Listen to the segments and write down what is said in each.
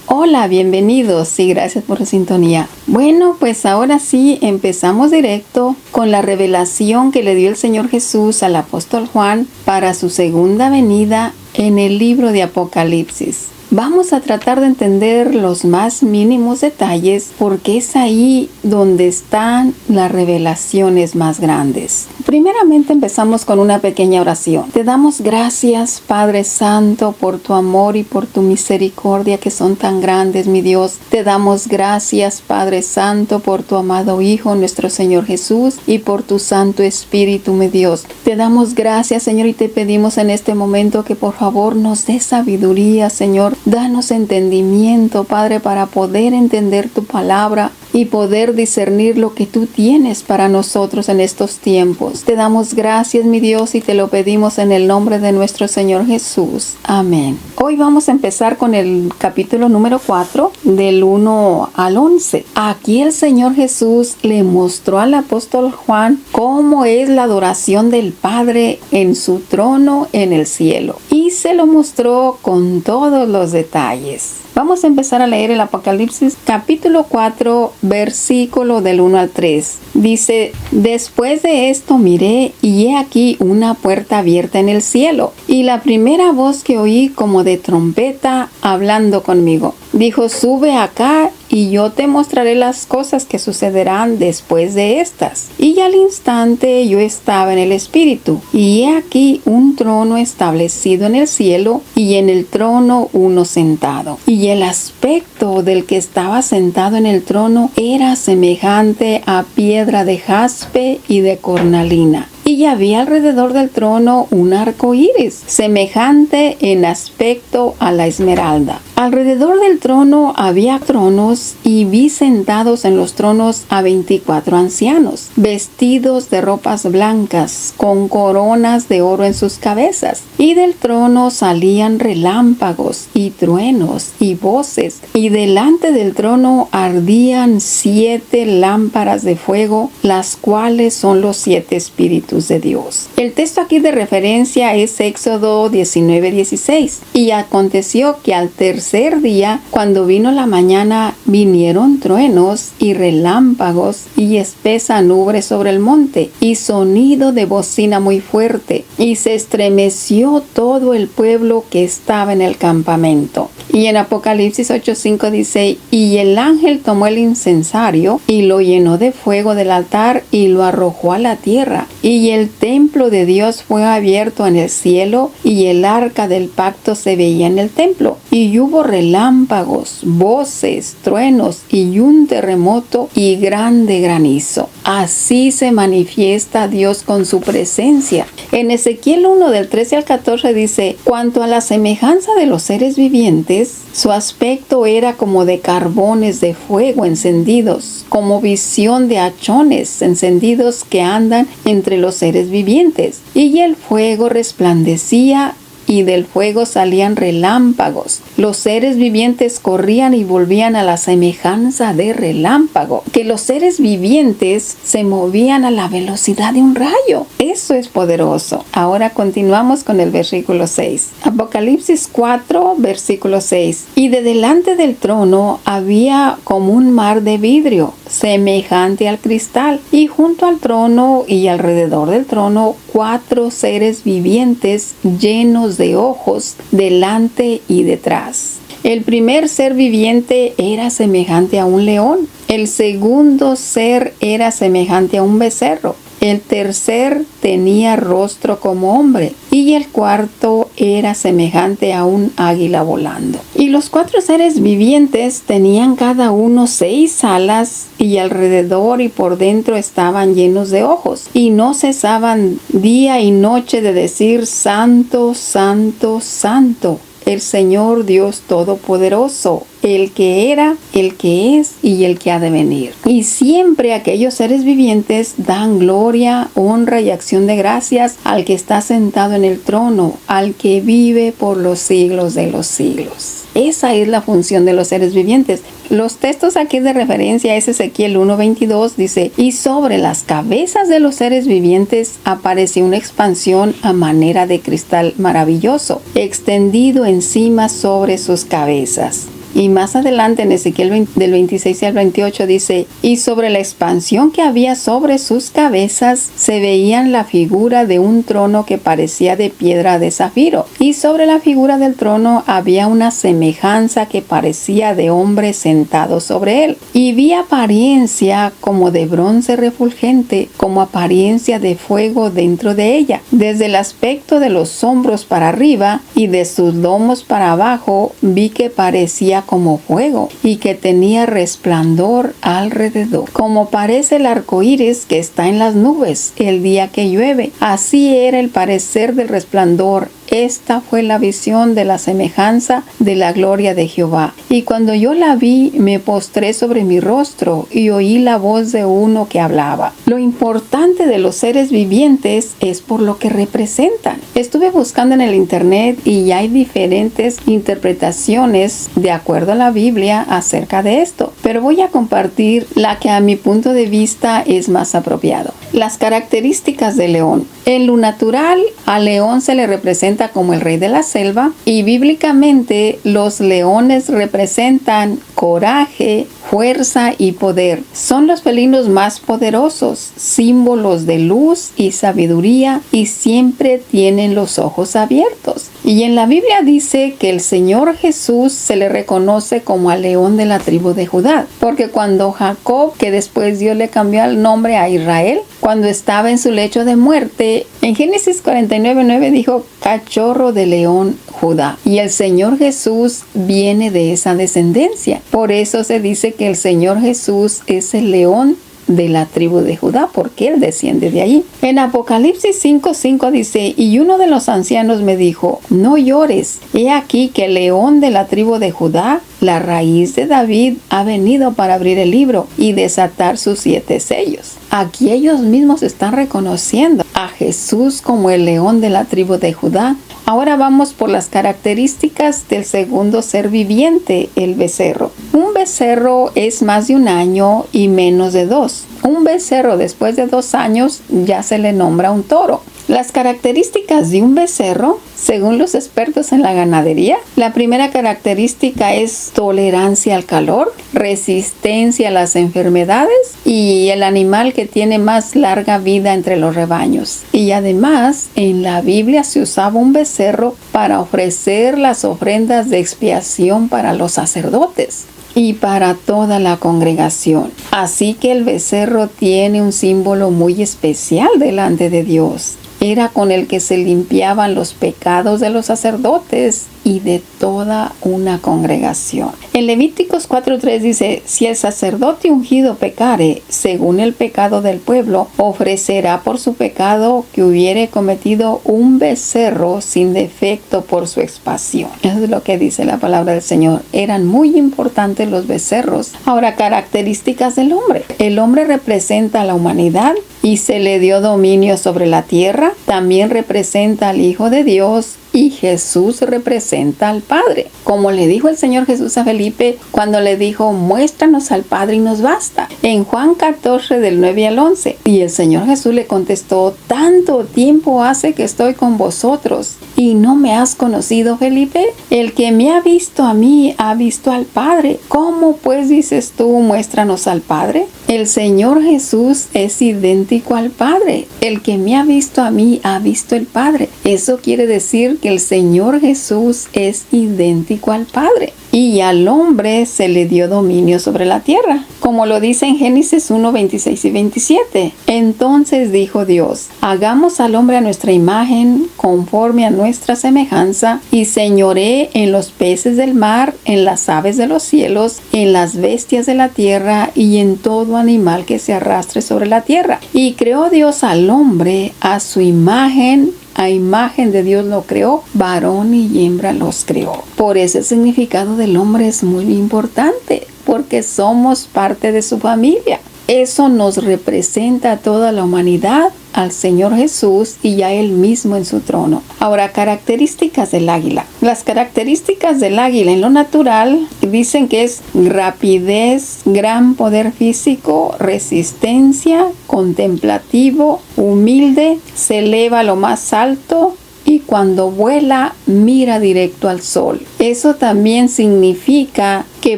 Hola, bienvenidos y gracias por la sintonía. Bueno, pues ahora sí empezamos directo con la revelación que le dio el Señor Jesús al apóstol Juan para su segunda venida en el libro de Apocalipsis. Vamos a tratar de entender los más mínimos detalles porque es ahí donde están las revelaciones más grandes. Primeramente empezamos con una pequeña oración. Te damos gracias, Padre Santo, por tu amor y por tu misericordia que son tan grandes, mi Dios. Te damos gracias, Padre Santo, por tu amado Hijo, nuestro Señor Jesús, y por tu Santo Espíritu, mi Dios. Te damos gracias, Señor, y te pedimos en este momento que por favor nos dé sabiduría, Señor. Danos entendimiento, Padre, para poder entender tu palabra y poder discernir lo que tú tienes para nosotros en estos tiempos. Te damos gracias, mi Dios, y te lo pedimos en el nombre de nuestro Señor Jesús. Amén. Hoy vamos a empezar con el capítulo número 4, del 1 al 11. Aquí el Señor Jesús le mostró al apóstol Juan cómo es la adoración del Padre en su trono en el cielo. Y se lo mostró con todos los detalles. Vamos a empezar a leer el Apocalipsis capítulo 4, versículo del 1 al 3. Dice: Después de esto miré y he aquí una puerta abierta en el cielo. Y la primera voz que oí como de trompeta hablando conmigo, dijo: Sube acá y yo te mostraré las cosas que sucederán después de estas. Y al instante yo estaba en el Espíritu, y he aquí un trono establecido en el cielo, y en el trono uno sentado. Y el aspecto del que estaba sentado en el trono era semejante a piedra de jaspe y de cornalina. Y había alrededor del trono un arco iris, semejante en aspecto a la esmeralda. Alrededor del trono había tronos, y vi sentados en los tronos a 24 ancianos, vestidos de ropas blancas, con coronas de oro en sus cabezas. Y del trono salían relámpagos y truenos y voces, y delante del trono ardían 7 lámparas de fuego, las cuales son los 7 espíritus de Dios. El texto aquí de referencia es Éxodo 19:16. Y aconteció que al tercer día, cuando vino la mañana, vinieron truenos y relámpagos y espesa nube sobre el monte, y sonido de bocina muy fuerte, y se estremeció todo el pueblo que estaba en el campamento. Y en Apocalipsis 8:5 dice: Y el ángel tomó el incensario y lo llenó de fuego del altar y lo arrojó a la tierra. Y el templo de Dios fue abierto en el cielo, y el arca del pacto se veía en el templo. Y hubo relámpagos, voces, truenos y un terremoto y grande granizo. Así se manifiesta Dios con su presencia. En Ezequiel 1 del 13 al 14 dice: Cuanto a la semejanza de los seres vivientes, su aspecto era como de carbones de fuego encendidos, como visión de hachones encendidos que andan entre los seres vivientes. Y el fuego resplandecía, y del fuego salían relámpagos. Los seres vivientes corrían y volvían a la semejanza de relámpago. Que los seres vivientes se movían a la velocidad de un rayo. Eso es poderoso. Ahora continuamos con el versículo 6. Apocalipsis 4, versículo 6. Y de delante del trono había como un mar de vidrio, semejante al cristal, y junto al trono y alrededor del trono 4 seres vivientes llenos de ojos delante y detrás. El primer ser viviente era semejante a un león. El segundo ser era semejante a un becerro. El tercer tenía rostro como hombre, y el cuarto era semejante a un águila volando. Y los 4 seres vivientes tenían cada uno 6 alas, y alrededor y por dentro estaban llenos de ojos, y no cesaban día y noche de decir: Santo, Santo, Santo, el Señor Dios Todopoderoso, el que era, el que es y el que ha de venir. Y siempre aquellos seres vivientes dan gloria, honra y acción de gracias al que está sentado en el trono, al que vive por los siglos de los siglos. Esa es la función de los seres vivientes. Los textos aquí de referencia es Ezequiel 1:22, dice: y sobre las cabezas de los seres vivientes apareció una expansión a manera de cristal maravilloso, extendido encima sobre sus cabezas. Y más adelante en Ezequiel del 26 al 28 dice: y sobre la expansión que había sobre sus cabezas se veían la figura de un trono que parecía de piedra de zafiro, y sobre la figura del trono había una semejanza que parecía de hombre sentado sobre él, y vi apariencia como de bronce refulgente, como apariencia de fuego dentro de ella, desde el aspecto de los hombros para arriba y de sus lomos para abajo vi que parecía como fuego y que tenía resplandor alrededor, como parece el arco iris que está en las nubes el día que llueve. Así era el parecer del resplandor. Esta fue la visión de la semejanza de la gloria de Jehová. Y cuando yo la vi, me postré sobre mi rostro y oí la voz de uno que hablaba. Lo importante de los seres vivientes es por lo que representan. Estuve buscando en el internet y hay diferentes interpretaciones de acuerdo a la Biblia acerca de esto, pero voy a compartir la que a mi punto de vista es más apropiado. Las características del león. En lo natural, al león se le representa como el rey de la selva, y bíblicamente los leones representan coraje, fuerza y poder. Son los felinos más poderosos, símbolos de luz y sabiduría, y siempre tienen los ojos abiertos. Y en la Biblia dice que el Señor Jesús se le reconoce como al león de la tribu de Judá, porque cuando Jacob, que después Dios le cambió el nombre a Israel, cuando estaba en su lecho de muerte, en Génesis 49:9 dijo: cachorro de león Judá. Y el Señor Jesús viene de esa descendencia. Por eso se dice que el Señor Jesús es el león de la tribu de Judá, porque él desciende de allí. En Apocalipsis 5:5 dice: y uno de los ancianos me dijo: no llores, he aquí que el león de la tribu de Judá, la raíz de David, ha venido para abrir el libro y desatar sus 7 sellos. Aquí ellos mismos están reconociendo a Jesús como el león de la tribu de Judá. Ahora vamos por las características del segundo ser viviente, el becerro. Un becerro es más de 1 año y menos de 2. Un becerro después de 2 años ya se le nombra un toro. Las características de un becerro, según los expertos en la ganadería, la primera característica es tolerancia al calor, resistencia a las enfermedades y el animal que tiene más larga vida entre los rebaños. Y además, en la Biblia se usaba un becerro para ofrecer las ofrendas de expiación para los sacerdotes y para toda la congregación. Así que el becerro tiene un símbolo muy especial delante de Dios. Era con el que se limpiaban los pecados de los sacerdotes y de toda una congregación. En Levíticos 4:3 dice: si el sacerdote ungido pecare según el pecado del pueblo, ofrecerá por su pecado que hubiere cometido un becerro sin defecto por su expiación. Eso es lo que dice la palabra del Señor. Eran muy importantes los becerros. Ahora, características del hombre. El hombre representa a la humanidad y se le dio dominio sobre la tierra. También representa al Hijo de Dios, y Jesús representa al Padre. Como le dijo el Señor Jesús a Felipe cuando le dijo: muéstranos al Padre y nos basta. En Juan 14 del 9 al 11. Y el Señor Jesús le contestó: tanto tiempo hace que estoy con vosotros y no me has conocido, Felipe. El que me ha visto a mí ha visto al Padre. ¿Cómo pues dices tú: muéstranos al Padre? El Señor Jesús es idéntico al Padre. El que me ha visto a mí ha visto el Padre. Eso quiere decir que el Señor Jesús es idéntico al Padre. Y al hombre se le dio dominio sobre la tierra, como lo dice en Génesis 1:26 y 27. Entonces dijo Dios: hagamos al hombre a nuestra imagen, conforme a nuestra semejanza, y señoree en los peces del mar, en las aves de los cielos, en las bestias de la tierra y en todo animal que se arrastre sobre la tierra. Y creó Dios al hombre a su imagen. A imagen de Dios lo creó, varón y hembra los creó. Por eso el significado del hombre es muy importante, porque somos parte de su familia. Eso nos representa a toda la humanidad, al Señor Jesús y a Él mismo en su trono. Ahora, características del águila. Las características del águila en lo natural dicen que es rapidez, gran poder físico, resistencia, contemplativo, humilde, se eleva a lo más alto, y cuando vuela mira directo al sol. Eso también significa que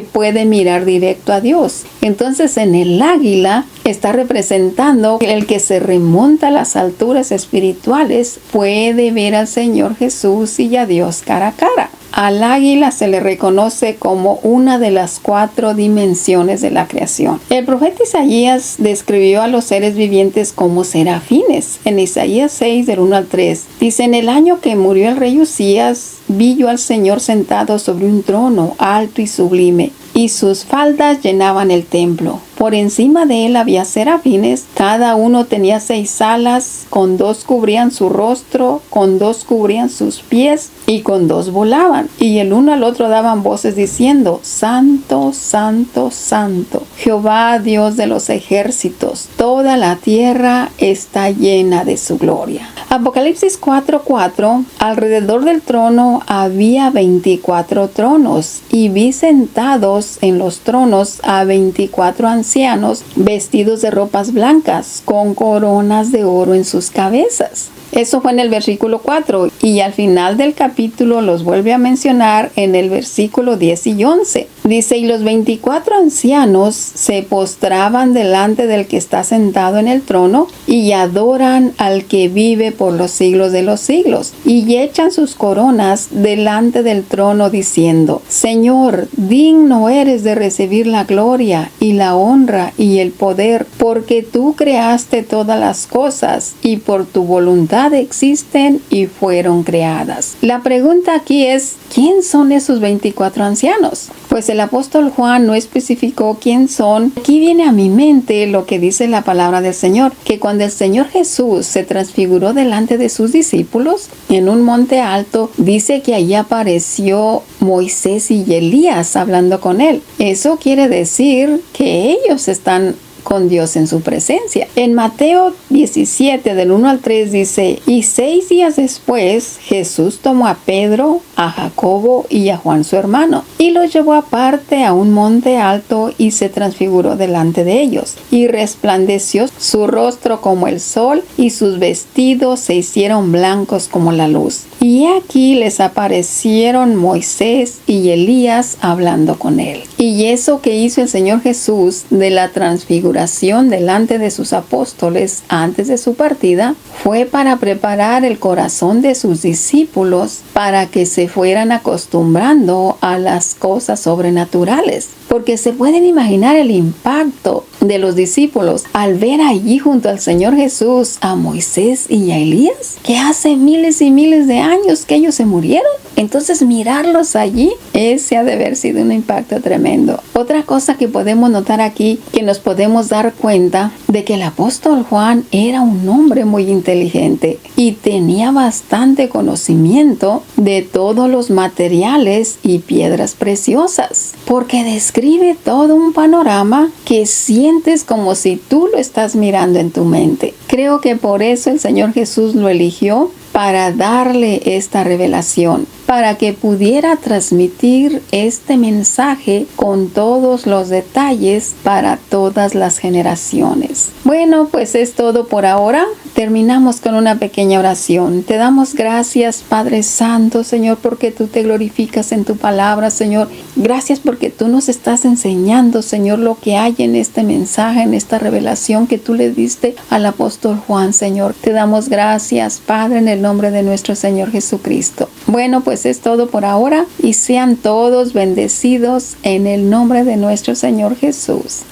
puede mirar directo a Dios. Entonces en el águila está representando el que se remonta a las alturas espirituales, puede ver al Señor Jesús y a Dios cara a cara. Al águila se le reconoce como una de las 4 dimensiones de la creación. El profeta Isaías describió a los seres vivientes como serafines. En Isaías 6, del 1 al 3, dice: en el año que murió el rey Usías, vi yo al Señor sentado sobre un trono alto y sublime, y sus faldas llenaban el templo. Por encima de él había serafines, cada uno tenía 6 alas, con 2 cubrían su rostro, con 2 cubrían sus pies, y con 2 volaban. Y el uno al otro daban voces diciendo: Santo, Santo, Santo, Jehová Dios de los ejércitos, toda la tierra está llena de su gloria. Apocalipsis 4:4, alrededor del trono había 24 tronos, y vi sentados en los tronos a 24 ancianos vestidos de ropas blancas, con coronas de oro en sus cabezas. Eso fue en el versículo 4, y al final del capítulo los vuelve a mencionar en el versículo 10 y 11. Dice: y los 24 ancianos se postraban delante del que está sentado en el trono y adoran al que vive por los siglos de los siglos, y echan sus coronas delante del trono diciendo: Señor, digno eres de recibir la gloria y la honra y el poder, porque tú creaste todas las cosas y por tu voluntad existen y fueron creadas. La pregunta aquí es: ¿quién son esos 24 ancianos? Pues el apóstol Juan no especificó quién son. Aquí viene a mi mente lo que dice la palabra del Señor, que cuando el Señor Jesús se transfiguró delante de sus discípulos en un monte alto, dice que allí apareció Moisés y Elías hablando con él. Eso quiere decir que ellos están con Dios en su presencia. En Mateo 17, del 1 al 3 dice: y 6 días después Jesús tomó a Pedro, a Jacobo y a Juan su hermano, y los llevó aparte a un monte alto y se transfiguró delante de ellos, y resplandeció su rostro como el sol, y sus vestidos se hicieron blancos como la luz. Y aquí les aparecieron Moisés y Elías hablando con él. Y eso que hizo el Señor Jesús de la transfiguración delante de sus apóstoles antes de su partida fue para preparar el corazón de sus discípulos para que se fueran acostumbrando a las cosas sobrenaturales. Porque se pueden imaginar el impacto de los discípulos al ver allí junto al Señor Jesús a Moisés y a Elías, que hace miles y miles de años que ellos se murieron. Entonces mirarlos allí, ese ha de haber sido un impacto tremendo. Otra cosa que podemos notar aquí, que nos podemos dar cuenta de que el apóstol Juan era un hombre muy inteligente y tenía bastante conocimiento de todos los materiales y piedras preciosas, porque describe todo un panorama que sientes como si tú lo estás mirando en tu mente. Creo que por eso el Señor Jesús lo eligió para darle esta revelación, para que pudiera transmitir este mensaje con todos los detalles para todas las generaciones. Bueno, pues es todo por ahora. Terminamos con una pequeña oración. Te damos gracias, Padre Santo, Señor, porque tú te glorificas en tu palabra, Señor. Gracias porque tú nos estás enseñando, Señor, lo que hay en este mensaje, en esta revelación que tú le diste al apóstol Juan, Señor. Te damos gracias, Padre, en el nombre de nuestro Señor Jesucristo. Bueno, pues es todo por ahora y sean todos bendecidos en el nombre de nuestro Señor Jesús.